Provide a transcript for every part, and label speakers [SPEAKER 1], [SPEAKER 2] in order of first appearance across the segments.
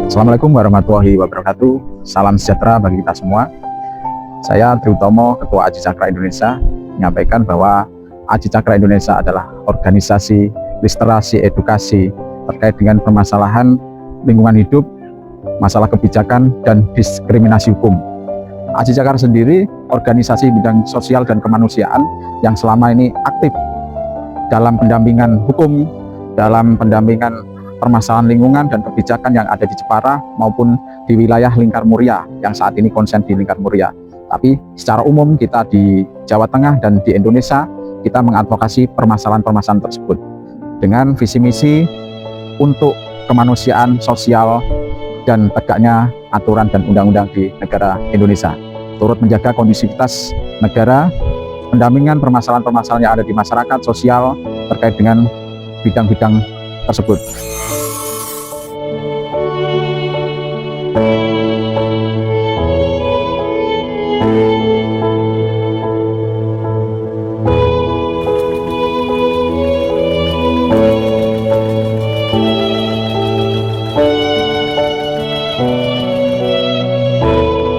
[SPEAKER 1] Assalamualaikum warahmatullahi wabarakatuh. Salam sejahtera bagi kita semua. Saya Triutomo, Ketua Aji Cakra Indonesia, menyampaikan bahwa Aji Cakra Indonesia adalah organisasi literasi edukasi terkait dengan permasalahan lingkungan hidup, masalah kebijakan, dan diskriminasi hukum. Aji Cakra sendiri organisasi bidang sosial dan kemanusiaan yang selama ini aktif dalam pendampingan hukum, dalam pendampingan permasalahan lingkungan dan kebijakan yang ada di Jepara maupun di wilayah Lingkar Muria yang saat ini konsen di Lingkar Muria. Tapi secara umum kita di Jawa Tengah dan di Indonesia kita mengadvokasi permasalahan-permasalahan tersebut dengan visi misi untuk kemanusiaan sosial dan tegaknya aturan dan undang-undang di negara Indonesia, turut menjaga kondusivitas negara, pendampingan permasalahan-permasalahan yang ada di masyarakat sosial terkait dengan bidang-bidang tersebut.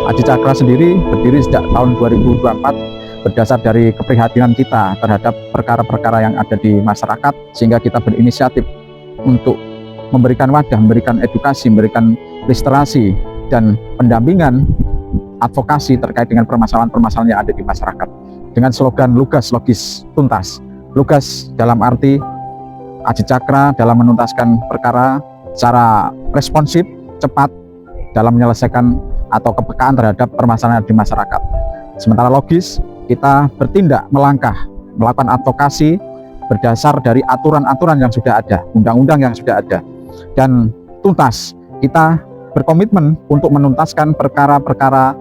[SPEAKER 1] Aji Cakra sendiri berdiri sejak tahun 2024 berdasar dari keprihatinan kita terhadap perkara-perkara yang ada di masyarakat, sehingga kita berinisiatif untuk memberikan wadah, memberikan edukasi, memberikan literasi dan pendampingan advokasi terkait dengan permasalahan-permasalahan yang ada di masyarakat dengan slogan lugas, logis, tuntas. Lugas dalam arti Aji Cakra dalam menuntaskan perkara secara responsif, cepat dalam menyelesaikan atau kepekaan terhadap permasalahan di masyarakat. Sementara logis, kita bertindak, melangkah, melakukan advokasi berdasar dari aturan-aturan yang sudah ada, undang-undang yang sudah ada. Dan tuntas, kita berkomitmen untuk menuntaskan perkara-perkara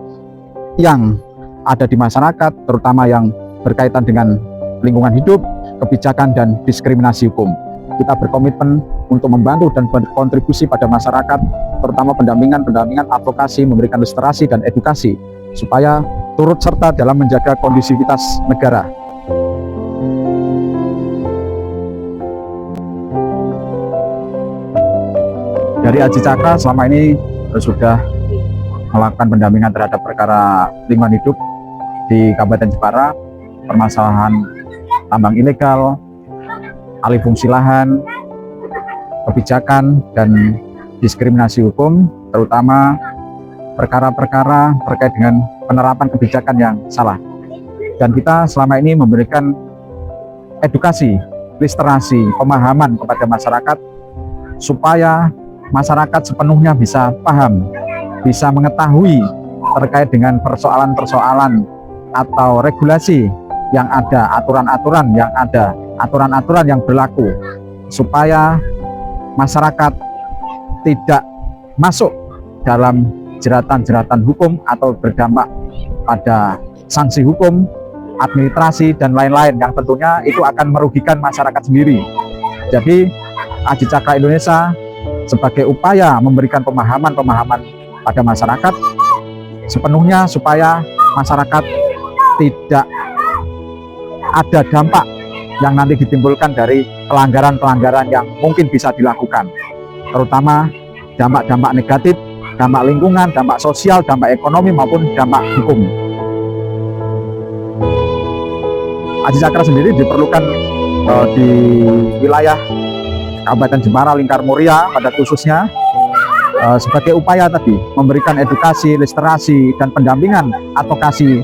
[SPEAKER 1] yang ada di masyarakat, terutama yang berkaitan dengan lingkungan hidup, kebijakan, dan diskriminasi hukum. Kita berkomitmen untuk membantu dan berkontribusi pada masyarakat, terutama pendampingan, advokasi, memberikan literasi dan edukasi, supaya turut serta dalam menjaga kondusivitas negara. Dari Aji Cakra selama ini sudah melakukan pendampingan terhadap perkara lingkungan hidup di Kabupaten Jepara, permasalahan tambang ilegal, alih fungsi lahan, kebijakan, dan diskriminasi hukum, terutama perkara-perkara terkait dengan penerapan kebijakan yang salah. Dan kita selama ini memberikan edukasi, literasi, pemahaman kepada masyarakat supaya masyarakat sepenuhnya bisa paham, bisa mengetahui terkait dengan persoalan-persoalan atau regulasi yang ada, aturan-aturan yang ada, aturan-aturan yang berlaku, supaya masyarakat tidak masuk dalam jeratan-jeratan hukum atau berdampak pada sanksi hukum, administrasi, dan lain-lain yang tentunya itu akan merugikan masyarakat sendiri. Jadi Aji Cakra Indonesia sebagai upaya memberikan pemahaman-pemahaman pada masyarakat sepenuhnya supaya masyarakat tidak ada dampak yang nanti ditimbulkan dari pelanggaran-pelanggaran yang mungkin bisa dilakukan, terutama dampak-dampak negatif, dampak lingkungan, dampak sosial, dampak ekonomi, maupun dampak hukum. Aji Cakra sendiri diperlukan di wilayah Kabupaten Jepara, Lingkar Muria pada khususnya sebagai upaya tadi memberikan edukasi, literasi, dan pendampingan advokasi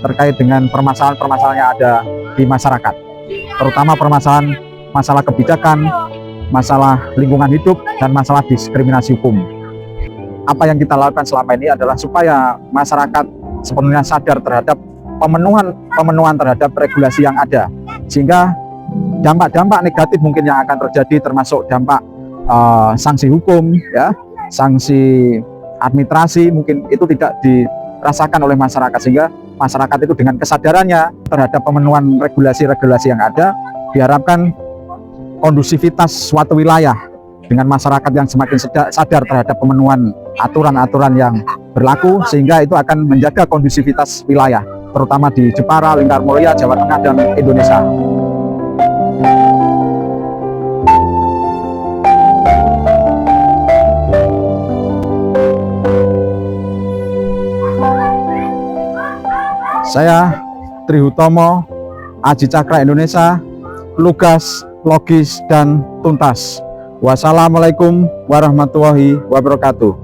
[SPEAKER 1] terkait dengan permasalahan-permasalahan yang ada di masyarakat, terutama permasalahan masalah kebijakan, masalah lingkungan hidup, dan masalah diskriminasi hukum. Apa yang kita lakukan selama ini adalah supaya masyarakat sepenuhnya sadar terhadap pemenuhan terhadap regulasi yang ada, sehingga dampak-dampak negatif mungkin yang akan terjadi, termasuk dampak sanksi hukum, ya, sanksi administrasi, mungkin itu tidak dirasakan oleh masyarakat, sehingga masyarakat itu dengan kesadarannya terhadap pemenuhan regulasi-regulasi yang ada, diharapkan kondusivitas suatu wilayah dengan masyarakat yang semakin sadar terhadap pemenuhan aturan-aturan yang berlaku, sehingga itu akan menjaga kondusivitas wilayah, terutama di Jepara, Lingkar Muria, Jawa Tengah, dan Indonesia. Saya Trihutomo, Aji Cakra Indonesia, lugas, logis, dan tuntas. Wassalamualaikum warahmatullahi wabarakatuh.